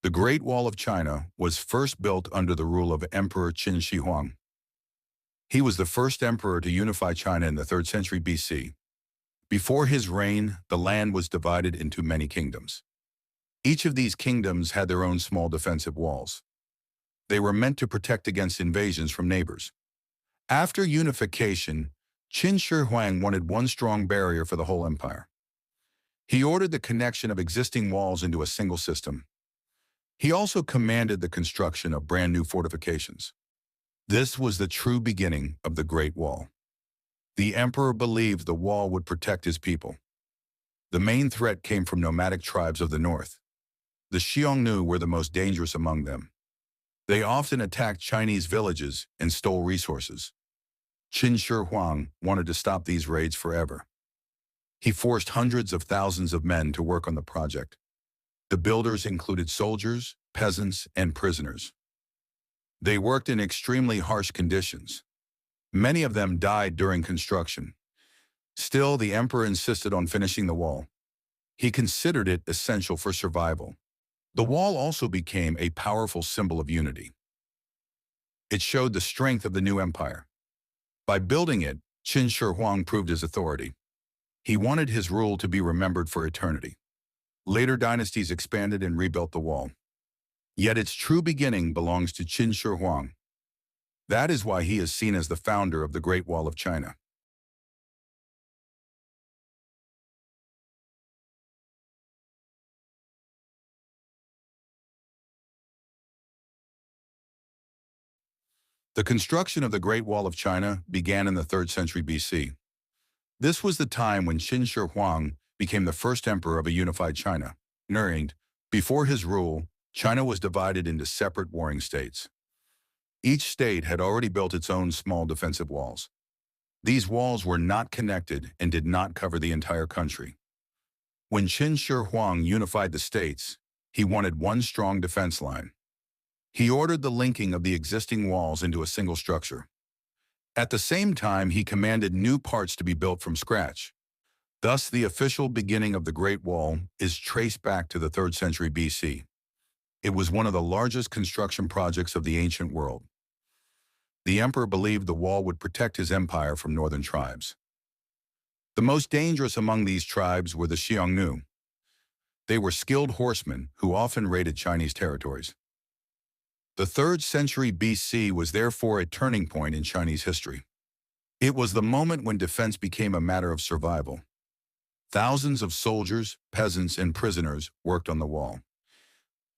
The Great Wall of China was first built under the rule of Emperor Qin Shi Huang. He was the first emperor to unify China in the 3rd century BC. Before his reign, the land was divided into many kingdoms. Each of these kingdoms had their own small defensive walls. They were meant to protect against invasions from neighbors. After unification, Qin Shi Huang wanted one strong barrier for the whole empire. He ordered the connection of existing walls into a single system. He also commanded the construction of brand new fortifications. This was the true beginning of the Great Wall. The emperor believed the wall would protect his people. The main threat came from nomadic tribes of the north. The Xiongnu were the most dangerous among them. They often attacked Chinese villages and stole resources. Qin Shi Huang wanted to stop these raids forever. He forced hundreds of thousands of men to work on the project. The builders included soldiers, peasants, and prisoners. They worked in extremely harsh conditions. Many of them died during construction. Still, the emperor insisted on finishing the wall. He considered it essential for survival. The wall also became a powerful symbol of unity. It showed the strength of the new empire. By building it, Qin Shi Huang proved his authority. He wanted his rule to be remembered for eternity. Later dynasties expanded and rebuilt the wall. Yet its true beginning belongs to Qin Shi Huang. That is why he is seen as the founder of the Great Wall of China. The construction of the Great Wall of China began in the 3rd century BC. This was the time when Qin Shi Huang became the first emperor of a unified China. Before his rule, China was divided into separate warring states. Each state had already built its own small defensive walls. These walls were not connected and did not cover the entire country. When Qin Shi Huang unified the states, he wanted one strong defense line. He ordered the linking of the existing walls into a single structure. At the same time, he commanded new parts to be built from scratch. Thus, the official beginning of the Great Wall is traced back to the 3rd century BC. It was one of the largest construction projects of the ancient world. The emperor believed the wall would protect his empire from northern tribes. The most dangerous among these tribes were the Xiongnu. They were skilled horsemen who often raided Chinese territories. The 3rd century BC was therefore a turning point in Chinese history. It was the moment when defense became a matter of survival. Thousands of soldiers, peasants, and prisoners worked on the wall.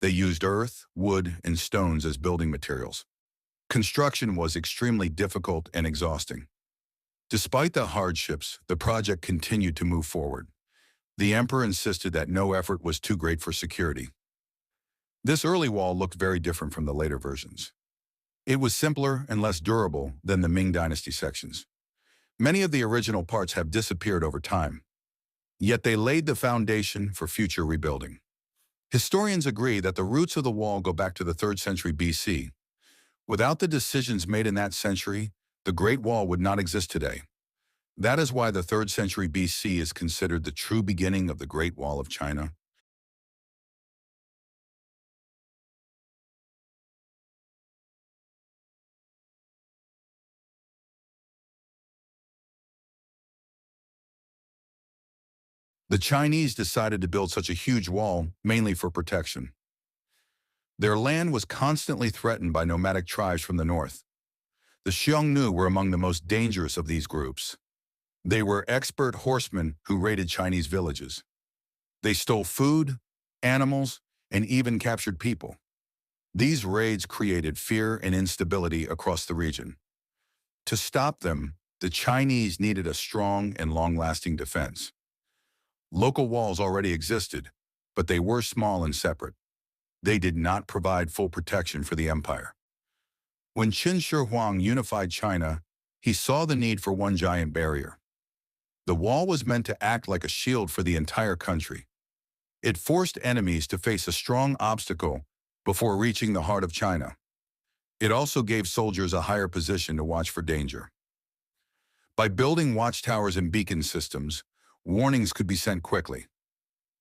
They used earth, wood, and stones as building materials. Construction was extremely difficult and exhausting. Despite the hardships, the project continued to move forward. The emperor insisted that no effort was too great for security. This early wall looked very different from the later versions. It was simpler and less durable than the Ming Dynasty sections. Many of the original parts have disappeared over time, yet they laid the foundation for future rebuilding. Historians agree that the roots of the wall go back to the 3rd century BC. Without the decisions made in that century, the Great Wall would not exist today. That is why the 3rd century BC is considered the true beginning of the Great Wall of China. The Chinese decided to build such a huge wall mainly for protection. Their land was constantly threatened by nomadic tribes from the north. The Xiongnu were among the most dangerous of these groups. They were expert horsemen who raided Chinese villages. They stole food, animals, and even captured people. These raids created fear and instability across the region. To stop them, the Chinese needed a strong and long-lasting defense. Local walls already existed, but they were small and separate. They did not provide full protection for the empire. When Qin Shi Huang unified China, he saw the need for one giant barrier. The wall was meant to act like a shield for the entire country. It forced enemies to face a strong obstacle before reaching the heart of China. It also gave soldiers a higher position to watch for danger. By building watchtowers and beacon systems, warnings could be sent quickly.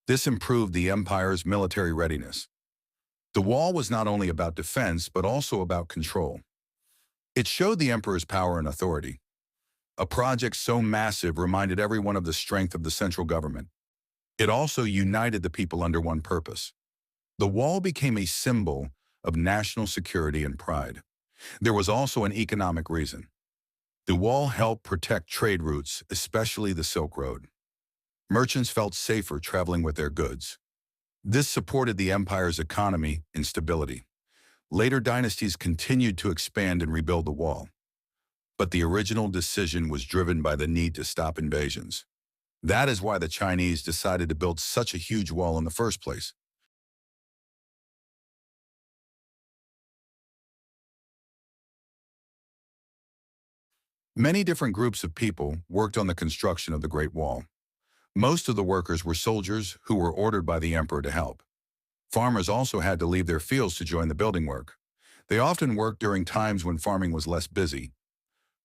This improved the empire's military readiness. The wall was not only about defense, but also about control. It showed the emperor's power and authority. A project so massive reminded everyone of the strength of the central government. It also united the people under one purpose. The wall became a symbol of national security and pride. There was also an economic reason. The wall helped protect trade routes, especially the Silk Road. Merchants felt safer traveling with their goods. This supported the empire's economy and stability. Later dynasties continued to expand and rebuild the wall. But the original decision was driven by the need to stop invasions. That is why the Chinese decided to build such a huge wall in the first place. Many different groups of people worked on the construction of the Great Wall. Most of the workers were soldiers who were ordered by the emperor to help. Farmers also had to leave their fields to join the building work. They often worked during times when farming was less busy.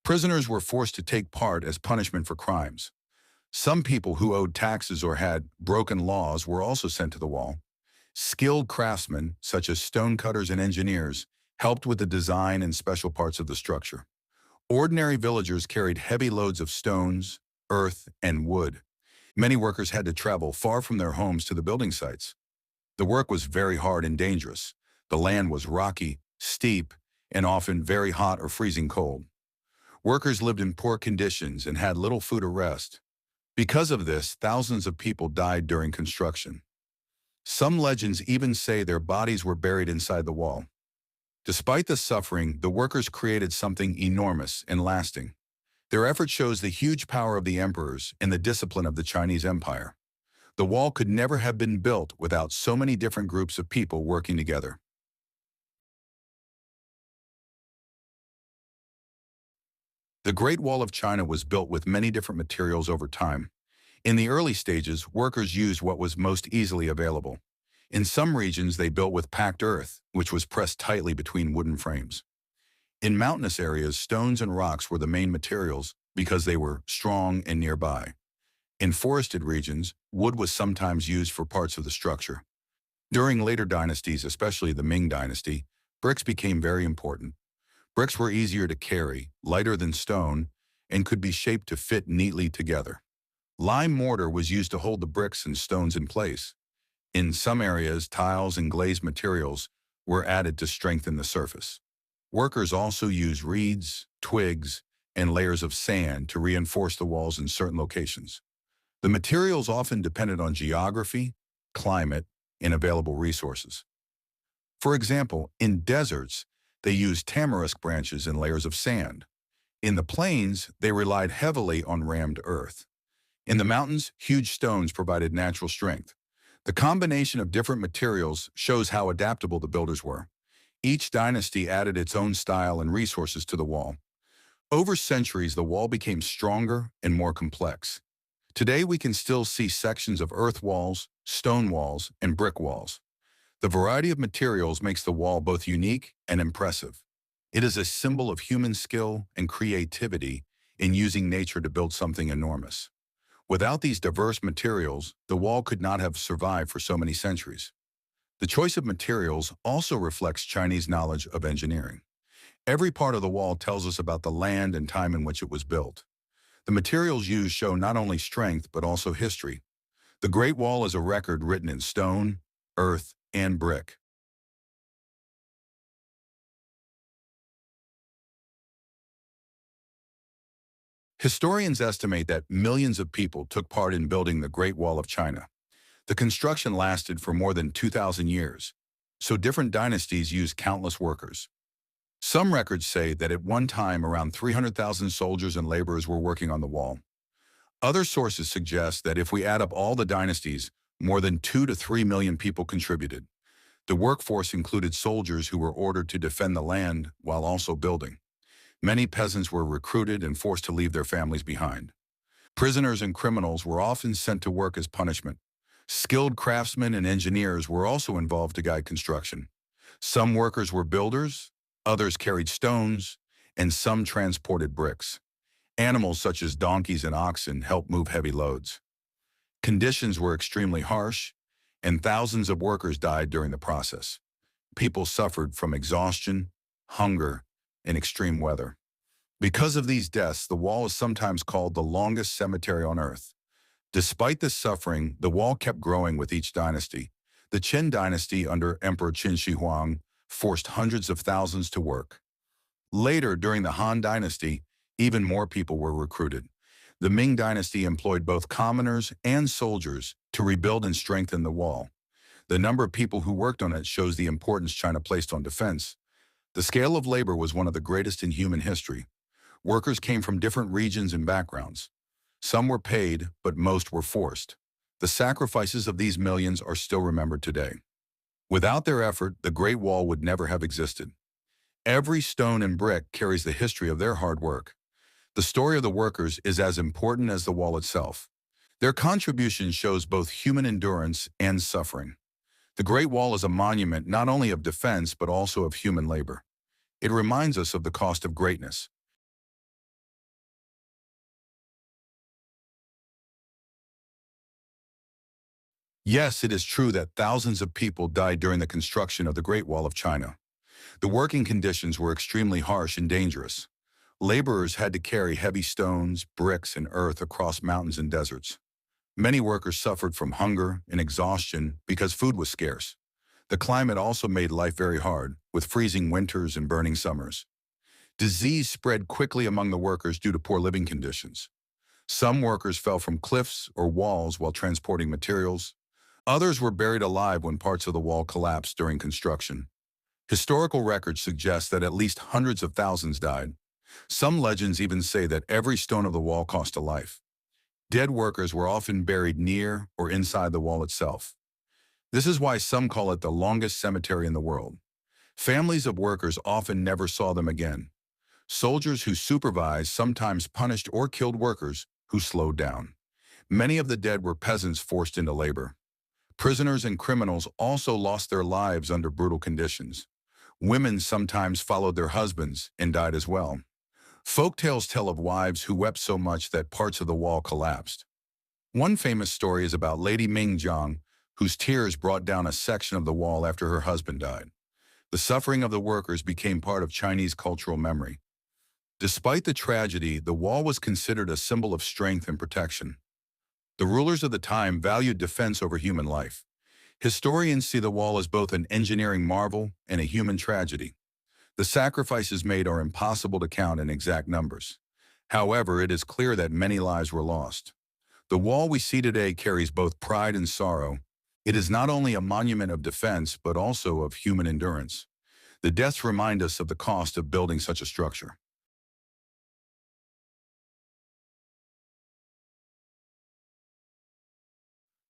Prisoners were forced to take part as punishment for crimes. Some people who owed taxes or had broken laws were also sent to the wall. Skilled craftsmen, such as stonecutters and engineers, helped with the design and special parts of the structure. Ordinary villagers carried heavy loads of stones, earth, and wood. Many workers had to travel far from their homes to the building sites. The work was very hard and dangerous. The land was rocky, steep, and often very hot or freezing cold. Workers lived in poor conditions and had little food or rest. Because of this, thousands of people died during construction. Some legends even say their bodies were buried inside the wall. Despite the suffering, the workers created something enormous and lasting. Their effort shows the huge power of the emperors and the discipline of the Chinese Empire. The wall could never have been built without so many different groups of people working together. The Great Wall of China was built with many different materials over time. In the early stages, workers used what was most easily available. In some regions, they built with packed earth, which was pressed tightly between wooden frames. In mountainous areas, stones and rocks were the main materials because they were strong and nearby. In forested regions, wood was sometimes used for parts of the structure. During later dynasties, especially the Ming Dynasty, bricks became very important. Bricks were easier to carry, lighter than stone, and could be shaped to fit neatly together. Lime mortar was used to hold the bricks and stones in place. In some areas, tiles and glazed materials were added to strengthen the surface. Workers also used reeds, twigs, and layers of sand to reinforce the walls in certain locations. The materials often depended on geography, climate, and available resources. For example, in deserts, they used tamarisk branches and layers of sand. In the plains, they relied heavily on rammed earth. In the mountains, huge stones provided natural strength. The combination of different materials shows how adaptable the builders were. Each dynasty added its own style and resources to the wall. Over centuries, the wall became stronger and more complex. Today, we can still see sections of earth walls, stone walls, and brick walls. The variety of materials makes the wall both unique and impressive. It is a symbol of human skill and creativity in using nature to build something enormous. Without these diverse materials, the wall could not have survived for so many centuries. The choice of materials also reflects Chinese knowledge of engineering. Every part of the wall tells us about the land and time in which it was built. The materials used show not only strength, but also history. The Great Wall is a record written in stone, earth, and brick. Historians estimate that millions of people took part in building the Great Wall of China. The construction lasted for more than 2,000 years, so different dynasties used countless workers. Some records say that at one time around 300,000 soldiers and laborers were working on the wall. Other sources suggest that if we add up all the dynasties, more than 2 to 3 million people contributed. The workforce included soldiers who were ordered to defend the land while also building. Many peasants were recruited and forced to leave their families behind. Prisoners and criminals were often sent to work as punishment. Skilled craftsmen and engineers were also involved to guide construction. Some workers were builders, others carried stones, and some transported bricks. Animals such as donkeys and oxen helped move heavy loads. Conditions were extremely harsh, and thousands of workers died during the process. people suffered from exhaustion, hunger, and extreme weather. Because of these deaths, the wall is sometimes called the longest cemetery on Earth. Despite this suffering, the wall kept growing with each dynasty. The Qin dynasty under Emperor Qin Shi Huang forced hundreds of thousands to work. Later, during the Han dynasty, even more people were recruited. The Ming dynasty employed both commoners and soldiers to rebuild and strengthen the wall. The number of people who worked on it shows the importance China placed on defense. The scale of labor was one of the greatest in human history. Workers came from different regions and backgrounds. Some were paid, but most were forced. The sacrifices of these millions are still remembered today. Without their effort, the Great Wall would never have existed. Every stone and brick carries the history of their hard work. The story of the workers is as important as the wall itself. Their contribution shows both human endurance and suffering. The Great Wall is a monument not only of defense but also of human labor. It reminds us of the cost of greatness. Yes, it is true that thousands of people died during the construction of the Great Wall of China. The working conditions were extremely harsh and dangerous. Laborers had to carry heavy stones, bricks, and earth across mountains and deserts. Many workers suffered from hunger and exhaustion because food was scarce. The climate also made life very hard, with freezing winters and burning summers. Disease spread quickly among the workers due to poor living conditions. Some workers fell from cliffs or walls while transporting materials. Others were buried alive when parts of the wall collapsed during construction. Historical records suggest that at least hundreds of thousands died. Some legends even say that every stone of the wall cost a life. Dead workers were often buried near or inside the wall itself. This is why some call it the longest cemetery in the world. Families of workers often never saw them again. Soldiers who supervised sometimes punished or killed workers who slowed down. Many of the dead were peasants forced into labor. Prisoners and criminals also lost their lives under brutal conditions. Women sometimes followed their husbands and died as well. Folk tales tell of wives who wept so much that parts of the wall collapsed. One famous story is about Lady Ming Jiang, whose tears brought down a section of the wall after her husband died. The suffering of the workers became part of Chinese cultural memory. Despite the tragedy, the wall was considered a symbol of strength and protection. The rulers of the time valued defense over human life. Historians see the wall as both an engineering marvel and a human tragedy. The sacrifices made are impossible to count in exact numbers. However, it is clear that many lives were lost. The wall we see today carries both pride and sorrow. It is not only a monument of defense, but also of human endurance. The deaths remind us of the cost of building such a structure.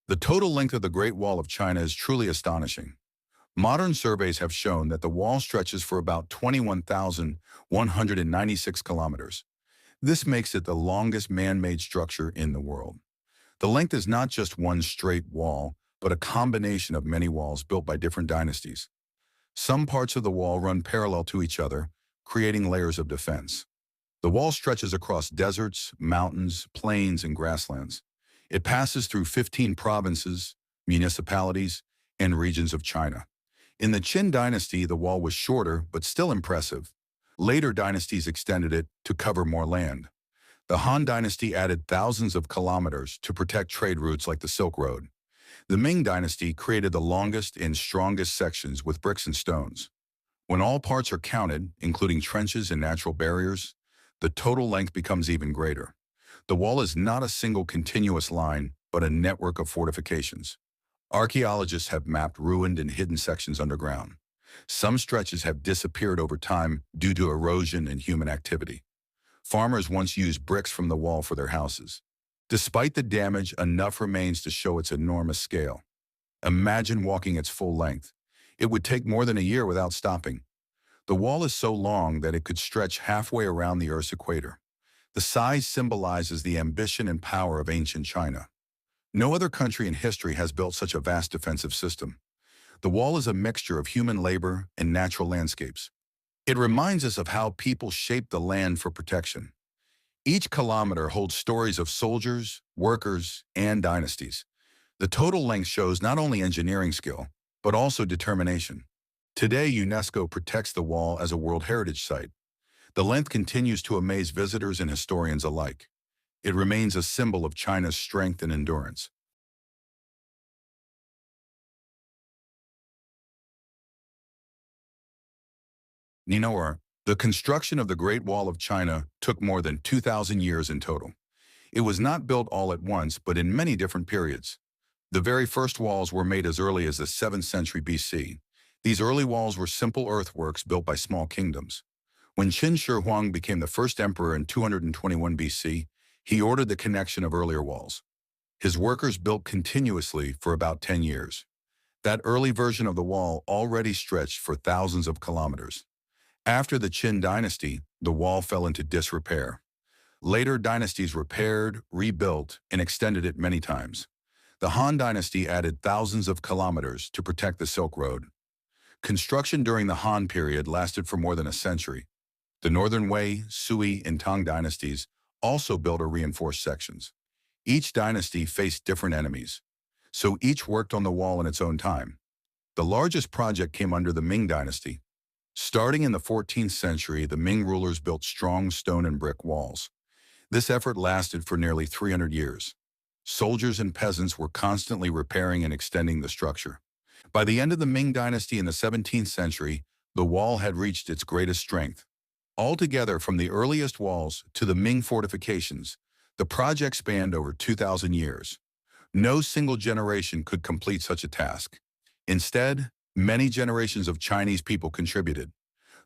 The total length of the Great Wall of China is truly astonishing. Modern surveys have shown that the wall stretches for about 21,196 kilometers. This makes it the longest man-made structure in the world. The length is not just one straight wall, but a combination of many walls built by different dynasties. Some parts of the wall run parallel to each other, creating layers of defense. The wall stretches across deserts, mountains, plains, and grasslands. It passes through 15 provinces, municipalities, and regions of China. In the Qin dynasty, the wall was shorter but still impressive. Later dynasties extended it to cover more land. The Han dynasty added thousands of kilometers to protect trade routes like the Silk Road. The Ming dynasty created the longest and strongest sections with bricks and stones. When all parts are counted, including trenches and natural barriers, the total length becomes even greater. The wall is not a single continuous line, but a network of fortifications. Archaeologists have mapped ruined and hidden sections underground. Some stretches have disappeared over time due to erosion and human activity. Farmers once used bricks from the wall for their houses. Despite the damage, enough remains to show its enormous scale. Imagine walking its full length. It would take more than a year without stopping. The wall is so long that it could stretch halfway around the Earth's equator. The size symbolizes the ambition and power of ancient China. No other country in history has built such a vast defensive system. The wall is a mixture of human labor and natural landscapes. It reminds us of how people shaped the land for protection. Each kilometer holds stories of soldiers, workers, and dynasties. The total length shows not only engineering skill, but also determination. Today, UNESCO protects the wall as a World Heritage Site. The length continues to amaze visitors and historians alike. It remains a symbol of China's strength and endurance. Ninor, the construction of the Great Wall of China took more than 2,000 years in total. It was not built all at once, but in many different periods. The very first walls were made as early as the 7th century BC. These early walls were simple earthworks built by small kingdoms. When Qin Shi Huang became the first emperor in 221 BC, he ordered the connection of earlier walls. His workers built continuously for about 10 years. That early version of the wall already stretched for thousands of kilometers. After the Qin dynasty, the wall fell into disrepair. Later dynasties repaired, rebuilt, and extended it many times. The Han dynasty added thousands of kilometers to protect the Silk Road. Construction during the Han period lasted for more than a century. The Northern Wei, Sui, and Tang dynasties also built or reinforced sections. Each dynasty faced different enemies, so each worked on the wall in its own time. The largest project came under the Ming dynasty. Starting in the 14th century, the Ming rulers built strong stone and brick walls. This effort lasted for nearly 300 years. Soldiers and peasants were constantly repairing and extending the structure. By the end of the Ming dynasty in the 17th century, the wall had reached its greatest strength. Altogether, from the earliest walls to the Ming fortifications, the project spanned over 2,000 years. No single generation could complete such a task. Instead, many generations of Chinese people contributed.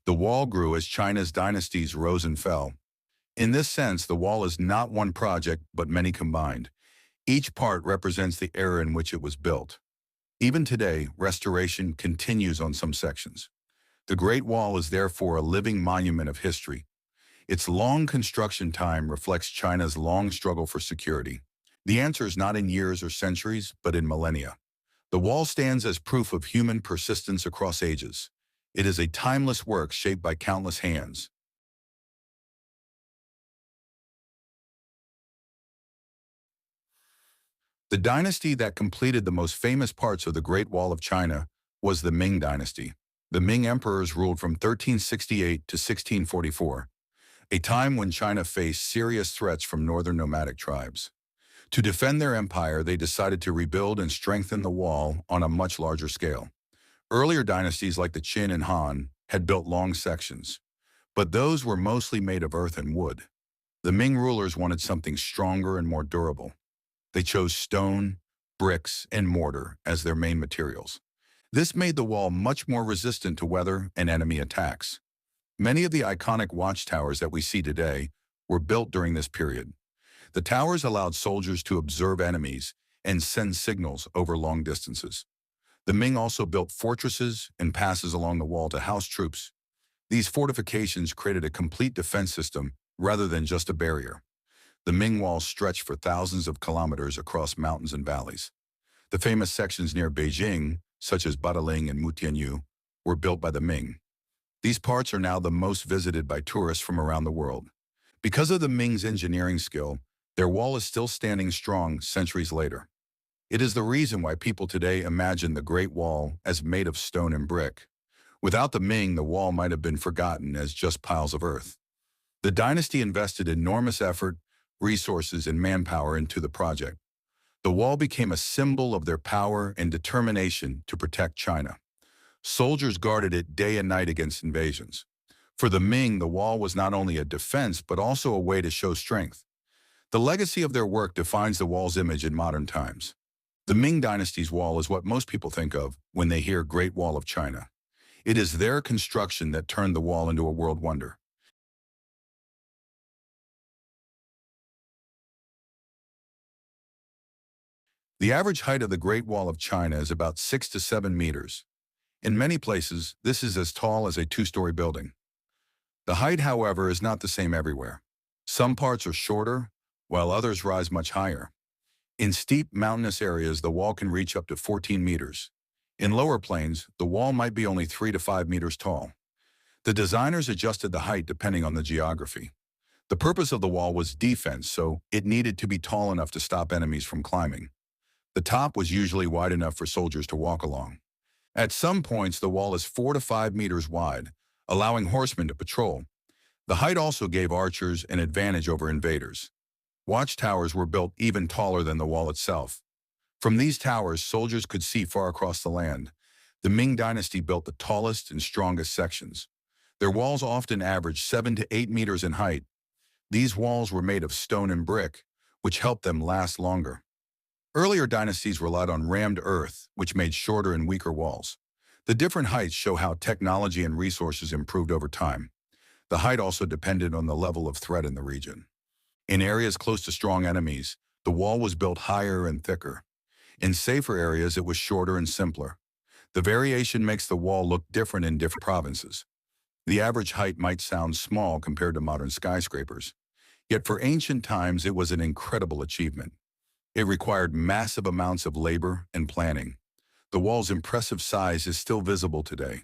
The wall grew as China's dynasties rose and fell. In this sense, the wall is not one project, but many combined. Each part represents the era in which it was built. Even today, restoration continues on some sections. The Great Wall is therefore a living monument of history. Its long construction time reflects China's long struggle for security. The answer is not in years or centuries, but in millennia. The wall stands as proof of human persistence across ages. It is a timeless work shaped by countless hands. The dynasty that completed the most famous parts of the Great Wall of China was the Ming dynasty. The Ming emperors ruled from 1368 to 1644, a time when China faced serious threats from northern nomadic tribes. To defend their empire, they decided to rebuild and strengthen the wall on a much larger scale. Earlier dynasties like the Qin and Han had built long sections, but those were mostly made of earth and wood. The Ming rulers wanted something stronger and more durable. They chose stone, bricks, and mortar as their main materials. This made the wall much more resistant to weather and enemy attacks. Many of the iconic watchtowers that we see today were built during this period. The towers allowed soldiers to observe enemies and send signals over long distances. The Ming also built fortresses and passes along the wall to house troops. These fortifications created a complete defense system rather than just a barrier. The Ming walls stretched for thousands of kilometers across mountains and valleys. The famous sections near Beijing, such as Badaling and Mutianyu, were built by the Ming. These parts are now the most visited by tourists from around the world. Because of the Ming's engineering skill, their wall is still standing strong centuries later. It is the reason why people today imagine the Great Wall as made of stone and brick. Without the Ming, the wall might have been forgotten as just piles of earth. The dynasty invested enormous effort, resources, and manpower into the project. The wall became a symbol of their power and determination to protect China. Soldiers guarded it day and night against invasions. For the Ming, the wall was not only a defense, but also a way to show strength. The legacy of their work defines the wall's image in modern times. The Ming dynasty's wall is what most people think of when they hear Great Wall of China. It is their construction that turned the wall into a world wonder. The average height of the Great Wall of China is about 6 to 7 meters. In many places, this is as tall as a two-story building. The height, however, is not the same everywhere. Some parts are shorter, while others rise much higher. In steep, mountainous areas, the wall can reach up to 14 meters. In lower plains, the wall might be only 3 to 5 meters tall. The designers adjusted the height depending on the geography. The purpose of the wall was defense, so it needed to be tall enough to stop enemies from climbing. The top was usually wide enough for soldiers to walk along. At some points, the wall is 4 to 5 meters wide, allowing horsemen to patrol. The height also gave archers an advantage over invaders. Watchtowers were built even taller than the wall itself. From these towers, soldiers could see far across the land. The Ming Dynasty built the tallest and strongest sections. Their walls often averaged 7 to 8 meters in height. These walls were made of stone and brick, which helped them last longer. Earlier dynasties relied on rammed earth, which made shorter and weaker walls. The different heights show how technology and resources improved over time. The height also depended on the level of threat in the region. In areas close to strong enemies, the wall was built higher and thicker. In safer areas, it was shorter and simpler. The variation makes the wall look different in different provinces. The average height might sound small compared to modern skyscrapers. Yet for ancient times, it was an incredible achievement. It required massive amounts of labor and planning. The wall's impressive size is still visible today.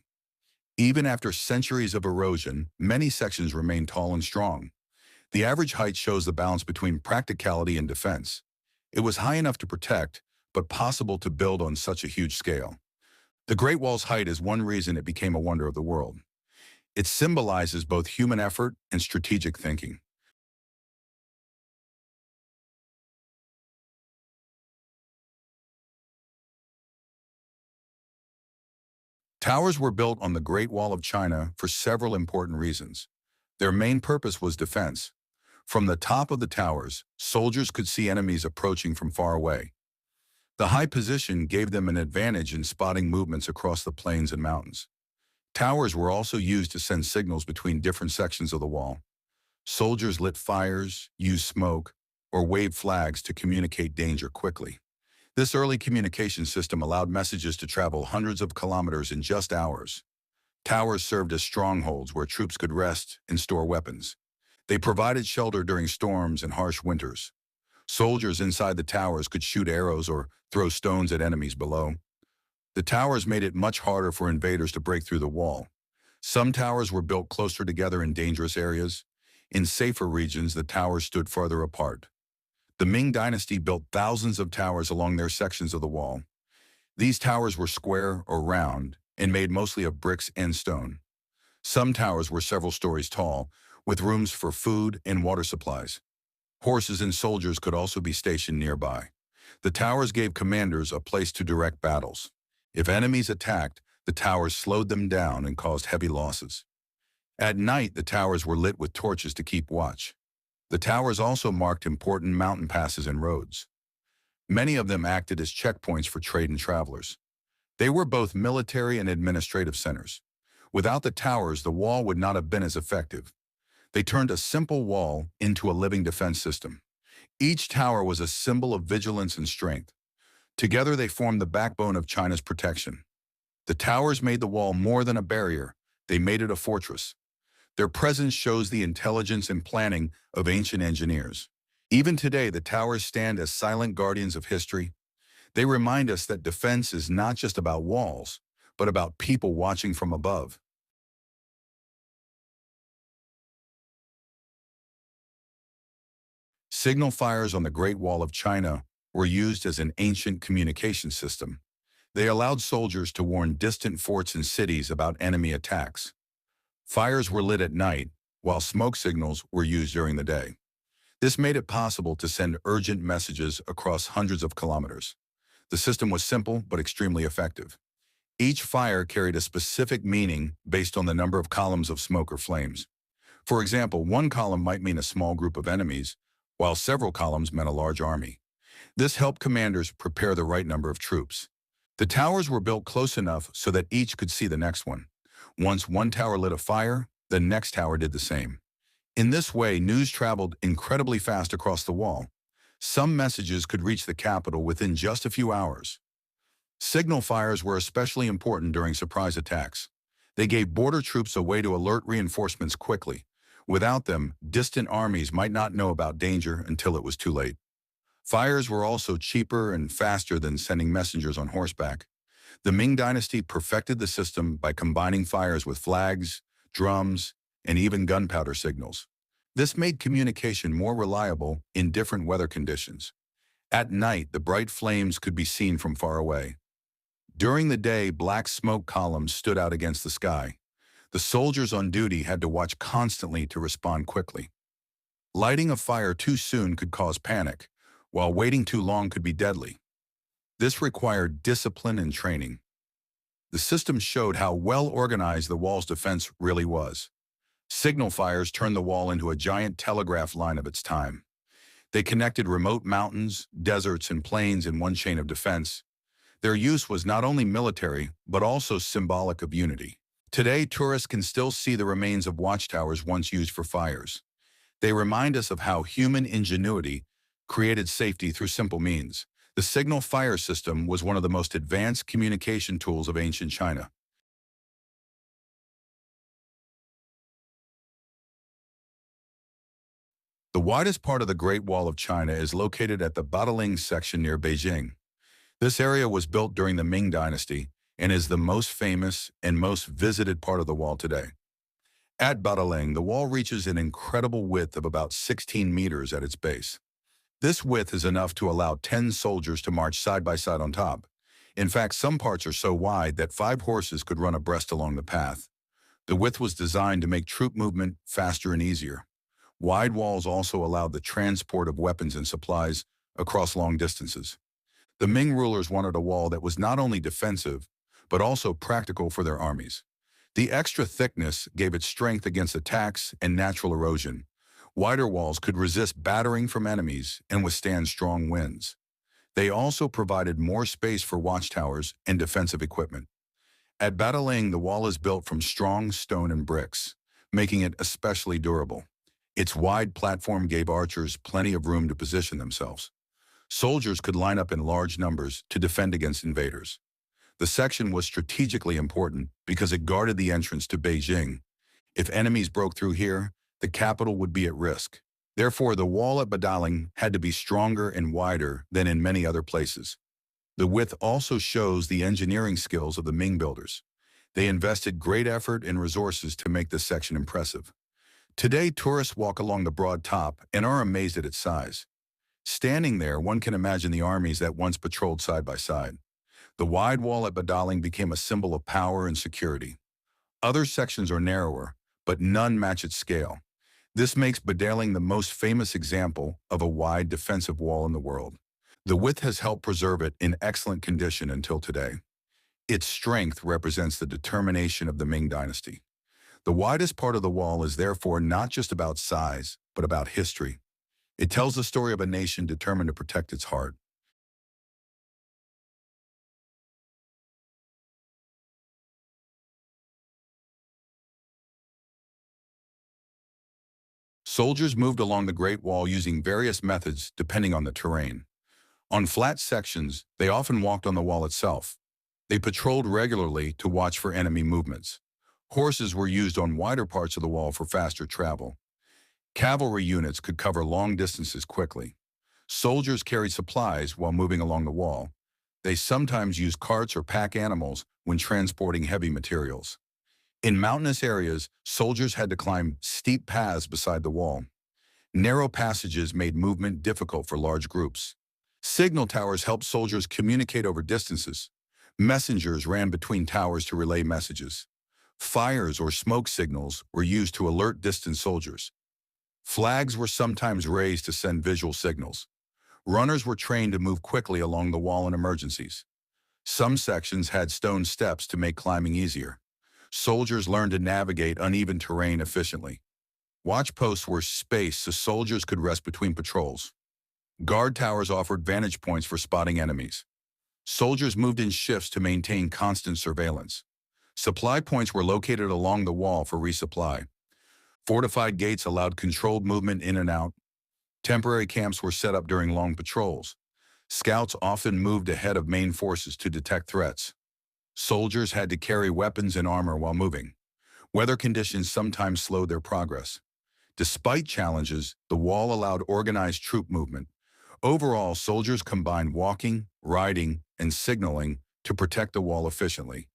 Even after centuries of erosion, many sections remain tall and strong. The average height shows the balance between practicality and defense. It was high enough to protect, but possible to build on such a huge scale. The Great Wall's height is one reason it became a wonder of the world. It symbolizes both human effort and strategic thinking. Towers were built on the Great Wall of China for several important reasons. Their main purpose was defense. From the top of the towers, soldiers could see enemies approaching from far away. The high position gave them an advantage in spotting movements across the plains and mountains. Towers were also used to send signals between different sections of the wall. Soldiers lit fires, used smoke, or waved flags to communicate danger quickly. This early communication system allowed messages to travel hundreds of kilometers in just hours. Towers served as strongholds where troops could rest and store weapons. They provided shelter during storms and harsh winters. Soldiers inside the towers could shoot arrows or throw stones at enemies below. The towers made it much harder for invaders to break through the wall. Some towers were built closer together in dangerous areas. In safer regions, the towers stood farther apart. The Ming Dynasty built thousands of towers along their sections of the wall. These towers were square or round and made mostly of bricks and stone. Some towers were several stories tall, with rooms for food and water supplies. Horses and soldiers could also be stationed nearby. The towers gave commanders a place to direct battles. If enemies attacked, the towers slowed them down and caused heavy losses. At night, the towers were lit with torches to keep watch. The towers also marked important mountain passes and roads. Many of them acted as checkpoints for trade and travelers. They were both military and administrative centers. Without the towers, the wall would not have been as effective. They turned a simple wall into a living defense system. Each tower was a symbol of vigilance and strength. Together, they formed the backbone of China's protection. The towers made the wall more than a barrier. They made it a fortress. Their presence shows the intelligence and planning of ancient engineers. Even today, the towers stand as silent guardians of history. They remind us that defense is not just about walls, but about people watching from above. Signal fires on the Great Wall of China were used as an ancient communication system. They allowed soldiers to warn distant forts and cities about enemy attacks. Fires were lit at night, while smoke signals were used during the day. This made it possible to send urgent messages across hundreds of kilometers. The system was simple but extremely effective. Each fire carried a specific meaning based on the number of columns of smoke or flames. For example, one column might mean a small group of enemies, while several columns meant a large army. This helped commanders prepare the right number of troops. The towers were built close enough so that each could see the next one. Once one tower lit a fire, the next tower did the same. In this way, news traveled incredibly fast across the wall. Some messages could reach the capital within just a few hours. Signal fires were especially important during surprise attacks. They gave border troops a way to alert reinforcements quickly. Without them, distant armies might not know about danger until it was too late. Fires were also cheaper and faster than sending messengers on horseback. The Ming Dynasty perfected the system by combining fires with flags, drums, and even gunpowder signals. This made communication more reliable in different weather conditions. At night, the bright flames could be seen from far away. During the day, black smoke columns stood out against the sky. The soldiers on duty had to watch constantly to respond quickly. Lighting a fire too soon could cause panic, while waiting too long could be deadly. This required discipline and training. The system showed how well organized the wall's defense really was. Signal fires turned the wall into a giant telegraph line of its time. They connected remote mountains, deserts, and plains in one chain of defense. Their use was not only military, but also symbolic of unity. Today, tourists can still see the remains of watchtowers once used for fires. They remind us of how human ingenuity created safety through simple means. The signal fire system was one of the most advanced communication tools of ancient China. The widest part of the Great Wall of China is located at the Badaling section near Beijing. This area was built during the Ming Dynasty and is the most famous and most visited part of the wall today. At Badaling, the wall reaches an incredible width of about 16 meters at its base. This width is enough to allow 10 soldiers to march side by side on top. In fact, some parts are so wide that 5 horses could run abreast along the path. The width was designed to make troop movement faster and easier. Wide walls also allowed the transport of weapons and supplies across long distances. The Ming rulers wanted a wall that was not only defensive, but also practical for their armies. The extra thickness gave it strength against attacks and natural erosion. Wider walls could resist battering from enemies and withstand strong winds. They also provided more space for watchtowers and defensive equipment. At Badaling, the wall is built from strong stone and bricks, making it especially durable. Its wide platform gave archers plenty of room to position themselves. Soldiers could line up in large numbers to defend against invaders. The section was strategically important because it guarded the entrance to Beijing. If enemies broke through here, the capital would be at risk. Therefore, the wall at Badaling had to be stronger and wider than in many other places. The width also shows the engineering skills of the Ming builders. They invested great effort and resources to make this section impressive. Today, tourists walk along the broad top and are amazed at its size. Standing there, one can imagine the armies that once patrolled side by side. The wide wall at Badaling became a symbol of power and security. Other sections are narrower, but none match its scale. This makes Badaling the most famous example of a wide defensive wall in the world. The width has helped preserve it in excellent condition until today. Its strength represents the determination of the Ming Dynasty. The widest part of the wall is therefore not just about size, but about history. It tells the story of a nation determined to protect its heart. Soldiers moved along the Great Wall using various methods depending on the terrain. On flat sections, they often walked on the wall itself. They patrolled regularly to watch for enemy movements. Horses were used on wider parts of the wall for faster travel. Cavalry units could cover long distances quickly. Soldiers carried supplies while moving along the wall. They sometimes used carts or pack animals when transporting heavy materials. In mountainous areas, soldiers had to climb steep paths beside the wall. Narrow passages made movement difficult for large groups. Signal towers helped soldiers communicate over distances. Messengers ran between towers to relay messages. Fires or smoke signals were used to alert distant soldiers. Flags were sometimes raised to send visual signals. Runners were trained to move quickly along the wall in emergencies. Some sections had stone steps to make climbing easier. Soldiers learned to navigate uneven terrain efficiently. Watch posts were spaced so soldiers could rest between patrols. Guard towers offered vantage points for spotting enemies. Soldiers moved in shifts to maintain constant surveillance. Supply points were located along the wall for resupply. Fortified gates allowed controlled movement in and out. Temporary camps were set up during long patrols. Scouts often moved ahead of main forces to detect threats. Soldiers had to carry weapons and armor while moving. Weather conditions sometimes slowed their progress. Despite challenges, the wall allowed organized troop movement. Overall, soldiers combined walking, riding, and signaling to protect the wall efficiently.